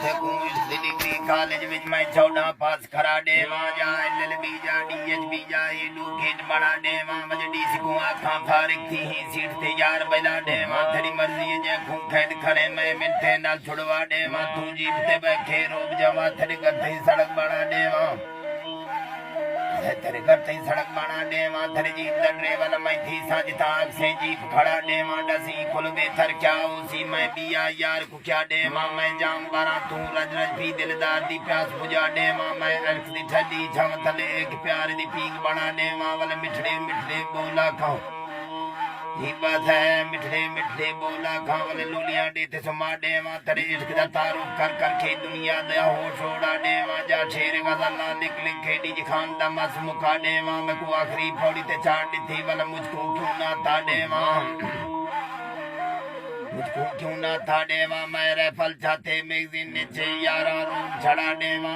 थे degree college विच मैं 14 पास करा देवा जा LLB जा DHB जा एडू गेट बना देवा मुझे DC को आखा फारिग थी ही सीट ते यार बैला देवा तेरी मर्जी जे खूं खैद खड़े मैं मिठे नाल छुड़वा देवा तू जीप ते बैठे रोब जावा तेरे घर ते सड़क बना देवा तेरे घर ते सड़क बना देवा तेरे जीप दा ड्राइवर मैं थी साजिता से जीप खड़ा देवा डसी कुल बेथर क्या उसी मैं पिया यार को क्या देवा मैं जाम बना तू रज रज भी दिलदार दी प्यास बुझा देवा मैं अर्क दी ठंडी छम थले एक प्यार दी पीक बना देवा वाले मिठड़े मिठड़े बोला खाओ ही बात है मिठड़े मिठड़े बोला खाओ वाले लुलिया देते सुमा देवा तेरे इश्क दा तारुफ कर कर के दुनिया दा हो छोड़ा देवा जा शेर गजला लिख लिख के डी खान दा मस मुका देवा मैं को आखिरी पौड़ी ते चाड़ दी थी वाला मुझको क्यों ना था देवा मुझको क्यों ना था देवा मैं रैफल चाहते मैगजीन नीचे यारा रूम छड़ा देवा